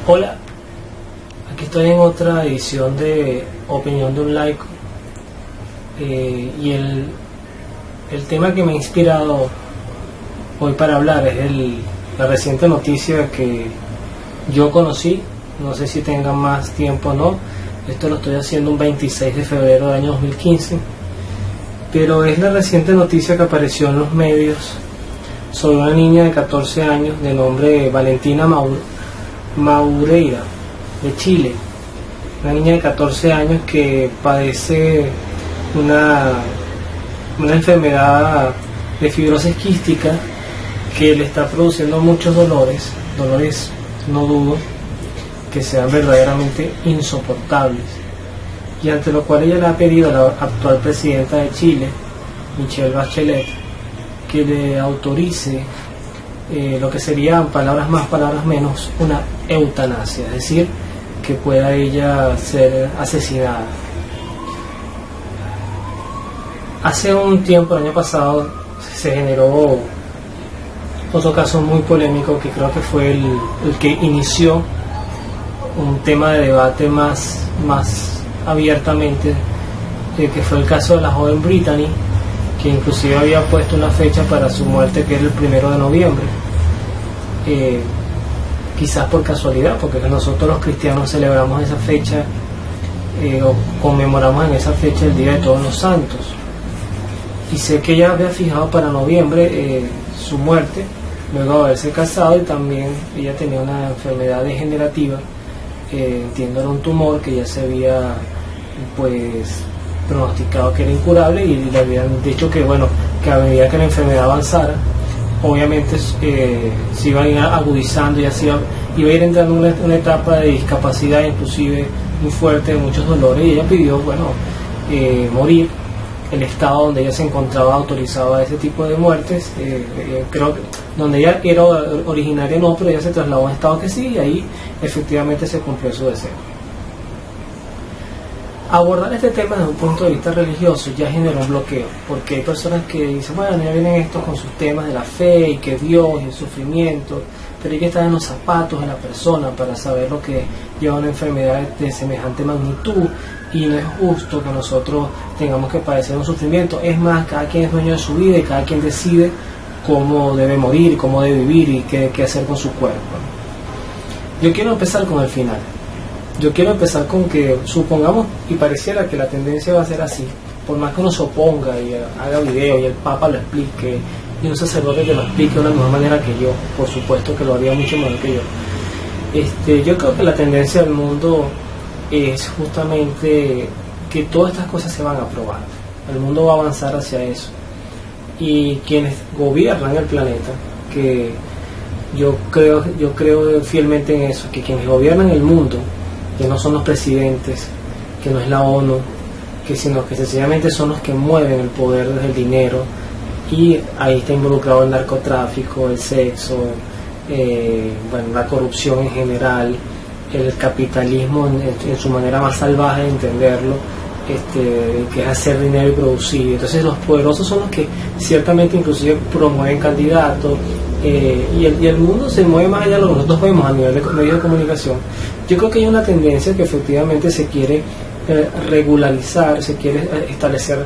Hola, aquí estoy en otra edición de Opinión de un Laico, y el tema que me ha inspirado hoy para hablar es la reciente noticia que yo conocí. No sé si tengan más tiempo o no, esto lo estoy haciendo un 26 de febrero del año 2015, pero es la reciente noticia que apareció en los medios sobre una niña de 14 años de nombre Valentina Maureira, de Chile. Una niña de 14 años que padece una enfermedad de fibrosis quística que le está produciendo muchos dolores, no dudo que sean verdaderamente insoportables, y ante lo cual ella le ha pedido a la actual presidenta de Chile, Michelle Bachelet, que le autorice lo que serían, palabras más, palabras menos, una eutanasia, es decir, que pueda ella ser asesinada. Hace un tiempo, el año pasado, se generó otro caso muy polémico que creo que fue el que inició un tema de debate más abiertamente, que fue el caso de la joven Brittany, que inclusive había puesto una fecha para su muerte, que era el 1 de noviembre. Quizás por casualidad, porque nosotros los cristianos celebramos esa fecha, o conmemoramos en esa fecha el Día de Todos los Santos, y sé que ella había fijado para noviembre su muerte, luego de haberse casado, y también ella tenía una enfermedad degenerativa, entiendo era un tumor que ya se había pronosticado que era incurable, y le habían dicho que a medida que la enfermedad avanzara, obviamente se iba a ir agudizando, y así iba a ir entrando una etapa de discapacidad, inclusive muy fuerte, de muchos dolores, y ella pidió morir. El estado donde ella se encontraba autorizaba ese tipo de muertes, creo que donde ella era originaria no, pero ella se trasladó a un estado que sí, y ahí efectivamente se cumplió su deseo. Abordar este tema desde un punto de vista religioso ya generó un bloqueo, porque hay personas que dicen, bueno, ya vienen estos con sus temas de la fe y que Dios y el sufrimiento, pero hay que estar en los zapatos de la persona para saber lo que lleva una enfermedad de semejante magnitud, y no es justo que nosotros tengamos que padecer un sufrimiento. Es más, cada quien es dueño de su vida y cada quien decide cómo debe morir, cómo debe vivir y qué hacer con su cuerpo. Yo quiero empezar con el final. Yo quiero empezar con que supongamos, y pareciera que la tendencia va a ser así, por más que uno se oponga y haga video y el Papa lo explique y un sacerdote que lo explique de una mejor manera que yo, por supuesto que lo haría mucho mejor que yo. Yo creo que la tendencia del mundo es justamente que todas estas cosas se van a probar. El mundo va a avanzar hacia eso, y quienes gobiernan el planeta, que yo creo fielmente en eso, que quienes gobiernan el mundo, que no son los presidentes, que no es la ONU, sino que sencillamente son los que mueven el poder desde el dinero, y ahí está involucrado el narcotráfico, el sexo, la corrupción en general, el capitalismo en su manera más salvaje de entenderlo, que es hacer dinero y producir. Entonces los poderosos son los que ciertamente inclusive promueven candidatos, y el mundo se mueve más allá de lo que nosotros vemos a nivel de medios de comunicación. Yo creo que hay una tendencia que efectivamente se quiere regularizar, se quiere establecer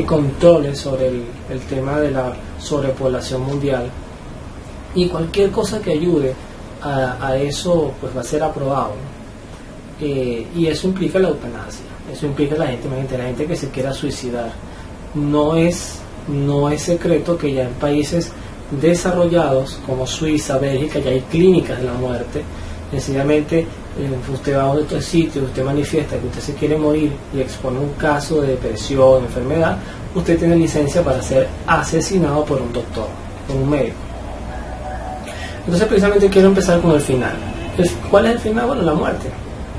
controles sobre el tema de la sobrepoblación mundial, y cualquier cosa que ayude a eso pues va a ser aprobado, y eso implica la eutanasia, eso implica la gente que se quiera suicidar. No es secreto que ya en países desarrollados como Suiza, Bélgica, ya hay clínicas de la muerte. Sencillamente usted va a otro sitio, usted manifiesta que usted se quiere morir y expone un caso de depresión, enfermedad, usted tiene licencia para ser asesinado por un doctor, por un médico. Entonces precisamente quiero empezar con el final. Entonces, ¿cuál es el final? Bueno, la muerte.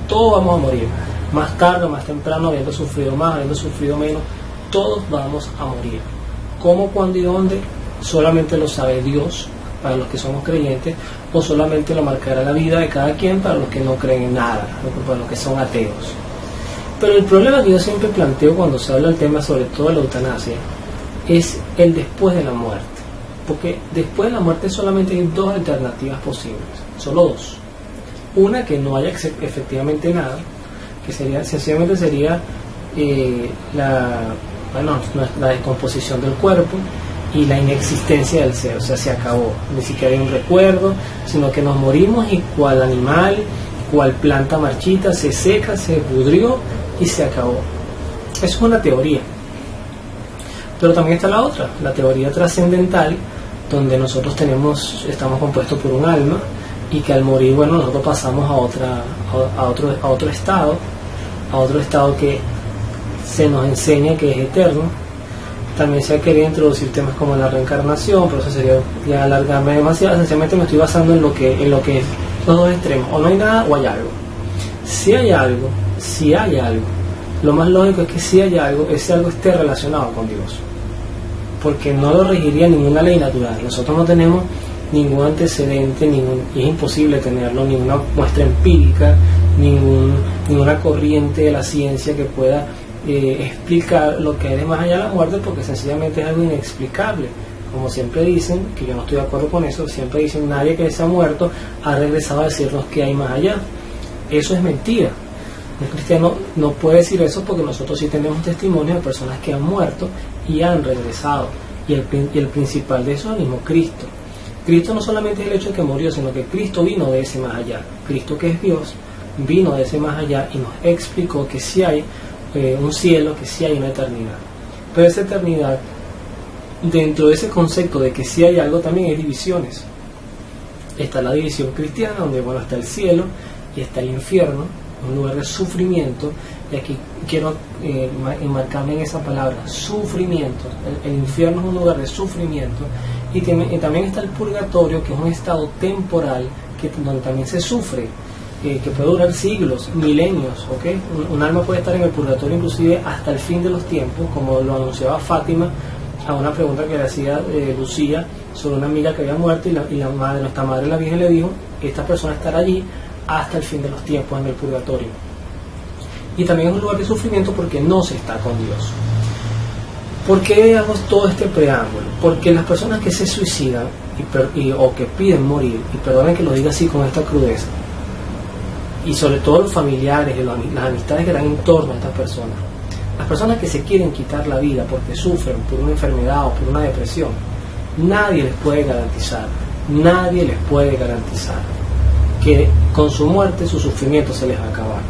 Todos vamos a morir, más tarde o más temprano, habiendo sufrido más, habiendo sufrido menos, todos vamos a morir. ¿Cómo, cuándo y dónde? Solamente lo sabe Dios, para los que somos creyentes, o solamente lo marcará la vida de cada quien para los que no creen en nada, para los que son ateos. Pero el problema que yo siempre planteo cuando se habla del tema, sobre todo de la eutanasia, es el después de la muerte. Porque después de la muerte solamente hay dos alternativas posibles, solo dos. Una, que no haya efectivamente nada, que sería sencillamente sería la descomposición del cuerpo y la inexistencia del ser, o sea, se acabó, ni siquiera hay un recuerdo, sino que nos morimos y cual animal, cual planta marchita, se seca, se pudrió y se acabó. Eso es una teoría. Pero también está la otra, la teoría trascendental, donde nosotros estamos compuestos por un alma, y que al morir, bueno, nosotros pasamos a otro estado que se nos enseña que es eterno. También se ha querido introducir temas como la reencarnación, pero eso sería ya alargarme demasiado. Esencialmente me estoy basando en lo que es los dos extremos, o no hay nada o hay algo. Si hay algo, lo más lógico es que si hay algo, ese algo esté relacionado con Dios, porque no lo regiría ninguna ley natural. Nosotros no tenemos ningún antecedente, y es imposible tenerlo, ninguna muestra empírica, ninguna corriente de la ciencia que pueda explicar lo que hay de más allá de la muerte, porque sencillamente es algo inexplicable. Como siempre dicen, que yo no estoy de acuerdo con eso, siempre dicen nadie que se ha muerto ha regresado a decirnos que hay más allá. Eso es mentira. Un cristiano no puede decir eso, porque nosotros sí tenemos testimonios de personas que han muerto y han regresado, y el principal de eso es el mismo Cristo. Cristo no solamente es el hecho de que murió, sino que Cristo vino de ese más allá. Cristo, que es Dios, vino de ese más allá y nos explicó que sí hay un cielo, que sí hay una eternidad. Pero esa eternidad, dentro de ese concepto de que sí hay algo, también hay divisiones. Está la división cristiana, donde bueno, está el cielo y está el infierno, un lugar de sufrimiento, y aquí quiero enmarcarme en esa palabra, sufrimiento. El infierno es un lugar de sufrimiento, y también está el purgatorio, que es un estado temporal donde también se sufre, que puede durar siglos, milenios, ¿okay? Un alma puede estar en el purgatorio inclusive hasta el fin de los tiempos, como lo anunciaba Fátima a una pregunta que le hacía Lucía sobre una amiga que había muerto, y nuestra madre la Virgen le dijo: esta persona estará allí hasta el fin de los tiempos en el purgatorio. Y también es un lugar de sufrimiento porque no se está con Dios. ¿Por qué hago todo este preámbulo? Porque las personas que se suicidan o que piden morir, y perdonen que lo diga así con esta crudeza, y sobre todo los familiares y las amistades que dan en torno a estas personas, las personas que se quieren quitar la vida porque sufren por una enfermedad o por una depresión, nadie les puede garantizar que con su muerte su sufrimiento se les va a acabar.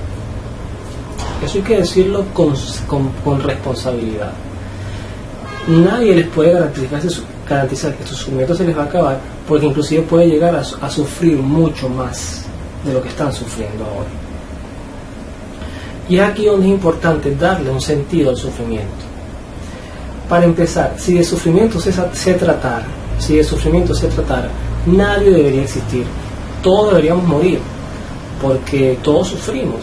Eso hay que decirlo con responsabilidad. Nadie les puede garantizar que su sufrimiento se les va a acabar, porque inclusive puede llegar a sufrir mucho más de lo que están sufriendo ahora. Y es aquí donde es importante darle un sentido al sufrimiento. Para empezar, si de sufrimiento se tratara, nadie debería existir. Todos deberíamos morir, porque todos sufrimos.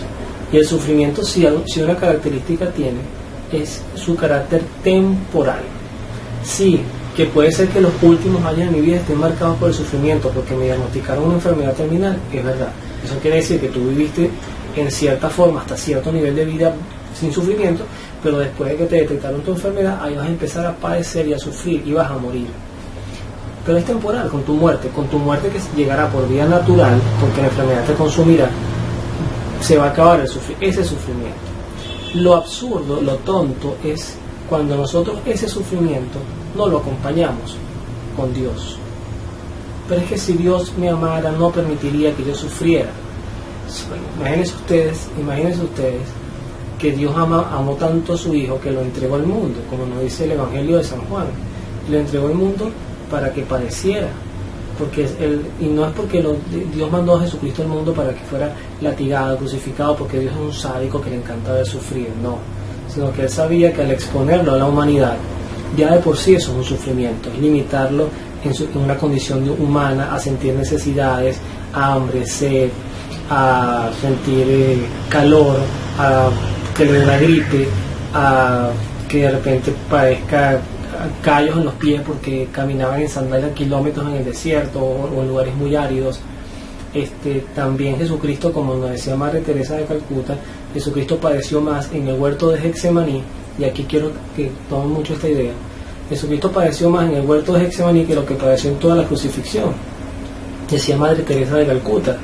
Y el sufrimiento, si una característica tiene, es su carácter temporal. Sí, que puede ser que los últimos años de mi vida estén marcados por el sufrimiento, porque me diagnosticaron una enfermedad terminal, es verdad. Eso quiere decir que tú viviste en cierta forma hasta cierto nivel de vida sin sufrimiento, pero después de que te detectaron tu enfermedad, ahí vas a empezar a padecer y a sufrir y vas a morir. Pero es temporal. Con tu muerte que llegará por vía natural, porque la enfermedad te consumirá, se va a acabar ese sufrimiento. Lo absurdo, lo tonto es cuando nosotros ese sufrimiento no lo acompañamos con Dios. Pero es que si Dios me amara, no permitiría que yo sufriera. Imagínense ustedes que Dios amó tanto a su Hijo que lo entregó al mundo, como nos dice el Evangelio de San Juan. Lo entregó al mundo para que padeciera, y no es porque Dios mandó a Jesucristo al mundo para que fuera latigado, crucificado, porque Dios es un sádico que le encanta ver sufrir, no, sino que Él sabía que al exponerlo a la humanidad, ya de por sí eso es un sufrimiento, es limitarlo en una condición humana a sentir necesidades, hambre, sed, a sentir calor, a que le dé la gripe, a que de repente padezca callos en los pies porque caminaban en sandalias kilómetros en el desierto o en lugares muy áridos. También Jesucristo, como nos decía Madre Teresa de Calcuta, Jesucristo padeció más en el huerto de Getsemaní, y aquí quiero que tomen mucho esta idea. Jesucristo padeció más en el huerto de Getsemaní que lo que padeció en toda la crucifixión, decía Madre Teresa de Calcuta.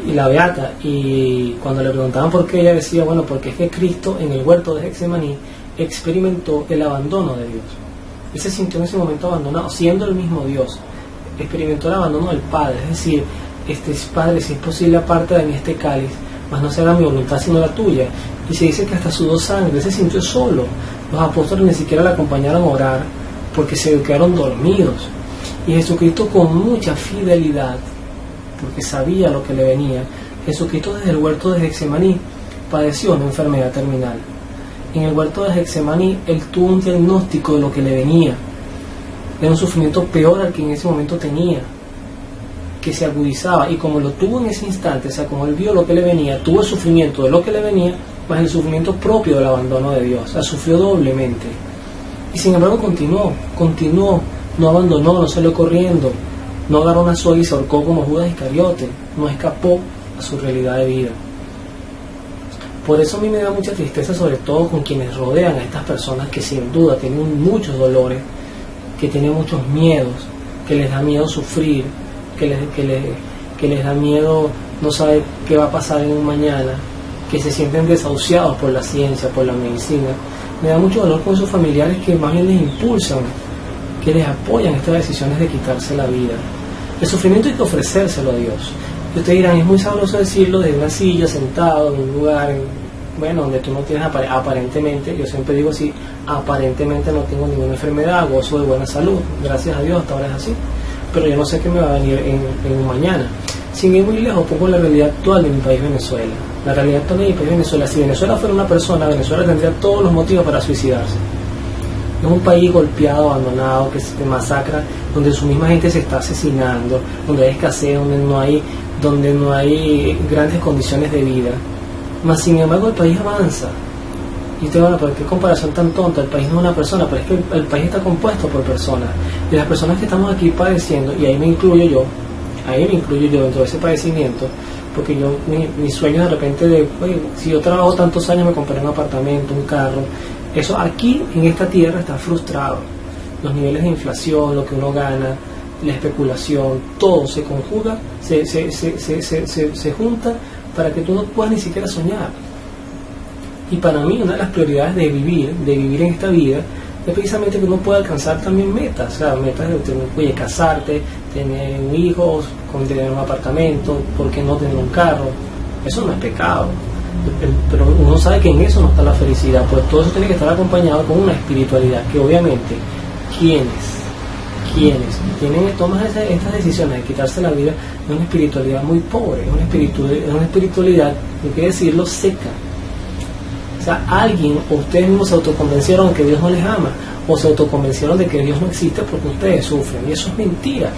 y la beata, y cuando le preguntaban por qué, ella decía, bueno, porque es que Cristo en el huerto de Getsemaní experimentó el abandono de Dios. Él se sintió en ese momento abandonado, siendo el mismo Dios. Experimentó el abandono del Padre, es decir, Padre, si es posible, aparta de mí este cáliz, mas no se haga mi voluntad sino la tuya. Y se dice que hasta sudó sangre, él se sintió solo. Los apóstoles ni siquiera le acompañaron a orar porque se quedaron dormidos. Y Jesucristo, con mucha fidelidad, porque sabía lo que le venía, Jesucristo desde el huerto de Getsemaní padeció una enfermedad terminal. En el huerto de Getsemaní él tuvo un diagnóstico de lo que le venía. Era un sufrimiento peor al que en ese momento tenía, que se agudizaba, y como lo tuvo en ese instante, o sea, como él vio lo que le venía, tuvo el sufrimiento de lo que le venía, más el sufrimiento propio del abandono de Dios, o sea, sufrió doblemente. Y sin embargo continuó, no abandonó, no salió corriendo, no agarró una soga y se ahorcó como Judas Iscariote, no escapó a su realidad de vida. Por eso a mí me da mucha tristeza, sobre todo con quienes rodean a estas personas que sin duda tienen muchos dolores, que tienen muchos miedos, que les da miedo sufrir, que les da miedo no saber qué va a pasar en un mañana, que se sienten desahuciados por la ciencia, por la medicina. Me da mucho dolor con sus familiares que más bien les impulsan, que les apoyan estas decisiones de quitarse la vida. El sufrimiento hay que ofrecérselo a Dios. Y ustedes dirán, es muy sabroso decirlo desde una silla, sentado en un lugar, donde tú no tienes aparentemente, yo siempre digo así, aparentemente no tengo ninguna enfermedad, gozo de buena salud, gracias a Dios, hasta ahora es así, pero yo no sé qué me va a venir en un mañana. Sin ir muy lejos, pongo la realidad actual de mi país, Venezuela. La realidad actual de mi país, Venezuela, si Venezuela fuera una persona, Venezuela tendría todos los motivos para suicidarse. Es un país golpeado, abandonado, que se masacra, donde su misma gente se está asesinando, donde hay escasez, donde no hay grandes condiciones de vida. Mas sin embargo el país avanza. Y usted, bueno, ¿pero qué comparación tan tonta? El país no es una persona, pero es que el país está compuesto por personas. Y las personas que estamos aquí padeciendo, y ahí me incluyo yo dentro de ese padecimiento, porque yo, mi sueño de repente de, oye, si yo trabajo tantos años me compré un apartamento, un carro, eso aquí en esta tierra está frustrado. Los niveles de inflación, lo que uno gana, la especulación, todo se conjuga, se junta para que tú no puedas ni siquiera soñar. Y para mí una de las prioridades de vivir en esta vida, es precisamente que uno pueda alcanzar también metas, o sea, metas de tener, casarte, tener hijos, tener un apartamento, ¿por qué no tener un carro? Eso no es pecado, pero uno sabe que en eso no está la felicidad, pues todo eso tiene que estar acompañado con una espiritualidad, que obviamente quienes toman estas decisiones de quitarse la vida, es una espiritualidad muy pobre, es una espiritualidad, hay que decirlo, seca. O sea, alguien o ustedes mismos se autoconvencieron de que Dios no les ama, o se autoconvencieron de que Dios no existe porque ustedes sufren, y eso es mentira.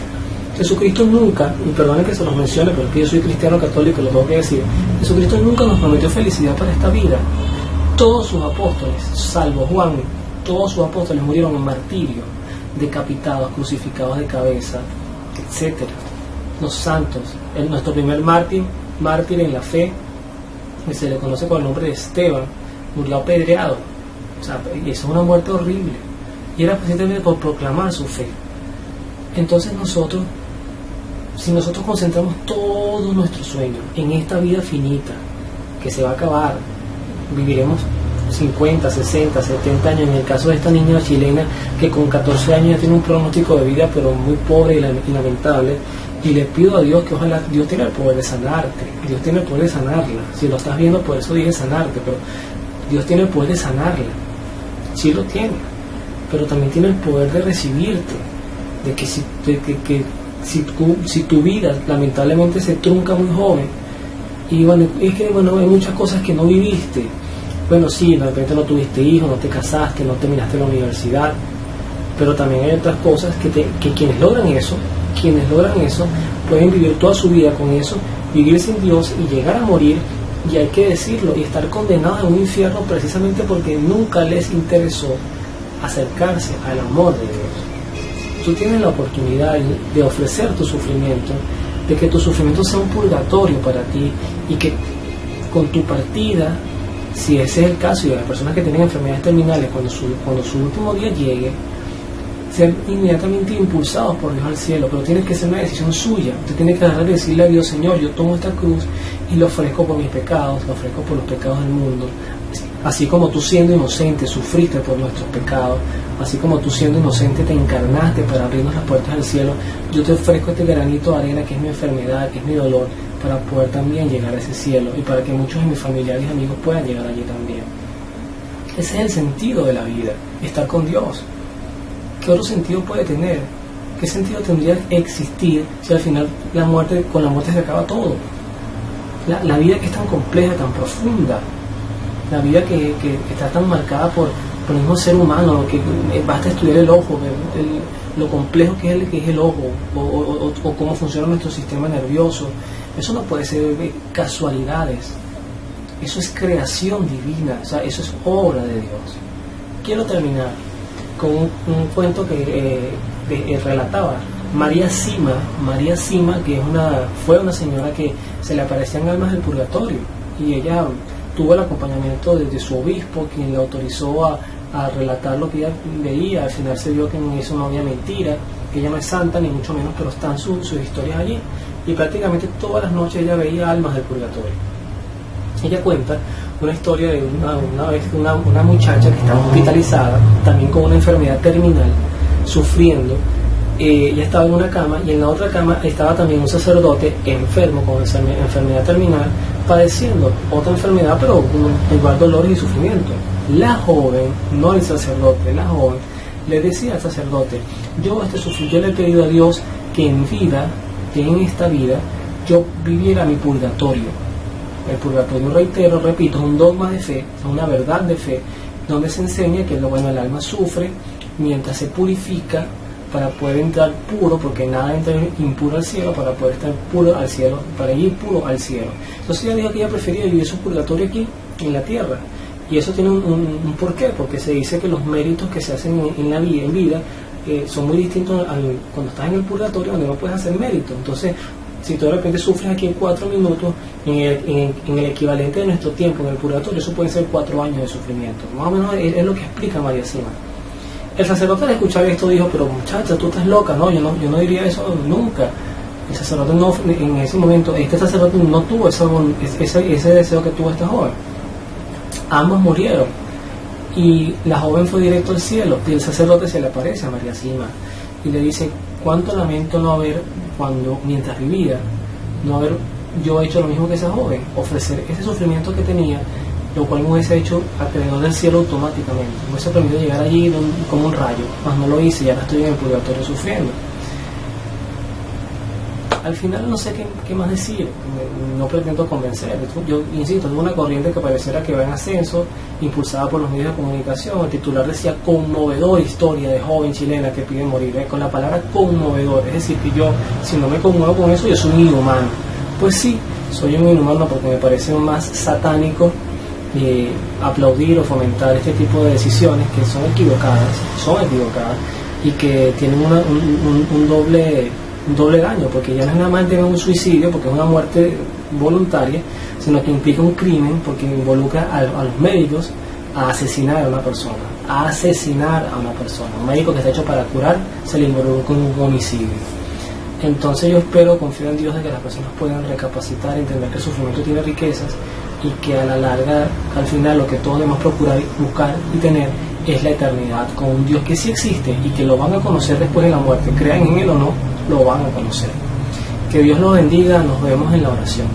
Jesucristo nunca, y perdonen que se los mencione, pero es que yo soy cristiano católico, lo tengo que decir, Jesucristo nunca nos prometió felicidad para esta vida. Todos sus apóstoles, salvo Juan, todos sus apóstoles murieron en martirio, decapitados, crucificados de cabeza, etcétera. Los santos, nuestro primer mártir en la fe, que se le conoce con el nombre de Esteban, murió apedreado. O sea, y eso es una muerte horrible, y era precisamente por proclamar su fe. Entonces si nosotros concentramos todo nuestro sueño en esta vida finita que se va a acabar, viviremos 50, 60, 70 años. En el caso de esta niña chilena que con 14 años ya tiene un pronóstico de vida pero muy pobre y lamentable, y le pido a Dios que ojalá, Dios tiene el poder de sanarte, Dios tiene el poder de sanarla. Si lo estás viendo, por eso dije sanarte, pero Dios tiene el poder de sanarla, sí lo tiene, pero también tiene el poder de recibirte, de que si tu vida lamentablemente se trunca muy joven, y bueno, es que hay muchas cosas que no viviste. Bueno, sí, de repente no tuviste hijos, no te casaste, no terminaste la universidad, pero también hay otras cosas que quienes logran eso pueden vivir toda su vida con eso, vivir sin Dios y llegar a morir, y hay que decirlo, y estar condenados a un infierno precisamente porque nunca les interesó acercarse al amor de Dios. Tú tienes la oportunidad de ofrecer tu sufrimiento, de que tu sufrimiento sea un purgatorio para ti, y que con tu partida, si ese es el caso, y de las personas que tienen enfermedades terminales, cuando su último día llegue, ser inmediatamente impulsados por Dios al cielo, pero tiene que ser una decisión suya. Usted tiene que agarrar y decirle a Dios: Señor, yo tomo esta cruz y lo ofrezco por mis pecados, lo ofrezco por los pecados del mundo. Así como tú, siendo inocente, sufriste por nuestros pecados, así como tú, siendo inocente, te encarnaste para abrirnos las puertas del cielo, yo te ofrezco este granito de arena que es mi enfermedad, que es mi dolor, para poder también llegar a ese cielo y para que muchos de mis familiares y amigos puedan llegar allí también. Ese es el sentido de la vida, estar con Dios. ¿Qué otro sentido puede tener? ¿Qué sentido tendría existir si al final con la muerte se acaba todo? La vida que es tan compleja, tan profunda, la vida que está tan marcada por el mismo ser humano, que basta estudiar el ojo, lo complejo que es el ojo, o cómo funciona nuestro sistema nervioso. Eso no puede ser casualidades, eso es creación divina, o sea, eso es obra de Dios. Quiero terminar con un cuento que relataba María Sima, que fue una señora que se le aparecían almas del purgatorio, y ella tuvo el acompañamiento de su obispo, quien le autorizó a relatar lo que ella veía. Al final se vio que en eso no había mentira, que ella no es santa ni mucho menos, pero están sus historias allí, y prácticamente todas las noches ella veía almas del purgatorio. Ella cuenta una historia de una muchacha que estaba hospitalizada, también con una enfermedad terminal, sufriendo. Ella estaba en una cama, y en la otra cama estaba también un sacerdote enfermo con enfermedad terminal, padeciendo otra enfermedad, pero con igual dolores y sufrimiento. La joven, no el sacerdote, la joven le decía al sacerdote: yo le he pedido a Dios que en esta vida yo viviera mi purgatorio. El purgatorio, repito, es un dogma de fe, es una verdad de fe, donde se enseña que el alma sufre mientras se purifica para poder entrar puro, porque nada entra impuro al cielo, para poder estar puro al cielo, para ir puro al cielo. Entonces ella dijo que ella prefería vivir su purgatorio aquí, en la tierra. Y eso tiene un porqué, porque se dice que los méritos que se hacen en vida son muy distintos cuando estás en el purgatorio, donde no puedes hacer mérito. Entonces, si tú de repente sufres aquí en 4 minutos, en el equivalente de nuestro tiempo en el purgatorio, eso puede ser 4 años de sufrimiento. Más o menos es lo que explica María Sima. El sacerdote, al escuchar esto, dijo: pero muchacha, tú estás loca, no, yo no diría eso nunca. El sacerdote en ese momento, este sacerdote no tuvo ese deseo que tuvo esta joven. Ambos murieron, y la joven fue directo al cielo, y el sacerdote se le aparece a María Sima y le dice: cuánto lamento mientras vivía, no haber yo hecho lo mismo que esa joven, ofrecer ese sufrimiento que tenía, lo cual me hubiese hecho acreedor del cielo automáticamente, me hubiese permitido llegar allí como un rayo, mas no lo hice, y ahora estoy en el purgatorio sufriendo. Al final no sé qué más decir, no pretendo convencer. Yo insisto, es una corriente que pareciera que va en ascenso, impulsada por los medios de comunicación. El titular decía: conmovedora historia de joven chilena que pide morir, con la palabra conmovedor, es decir, que yo, si no me conmuevo con eso, yo soy un inhumano. Pues sí, soy un inhumano, porque me parece más satánico aplaudir o fomentar este tipo de decisiones que son equivocadas, y que tienen un doble daño, porque ya no es nada más de un suicidio, porque es una muerte voluntaria, sino que implica un crimen, porque involucra a los médicos a asesinar a una persona. Un médico que está hecho para curar se le involucra con un homicidio. Entonces yo confío en Dios de que las personas puedan recapacitar, entender que el sufrimiento tiene riquezas, y que a la larga, al final, lo que todos debemos procurar, buscar y tener es la eternidad con un Dios que sí existe y que lo van a conocer después de la muerte. Crean en Él o no, lo van a conocer. Que Dios los bendiga. Nos vemos en la oración.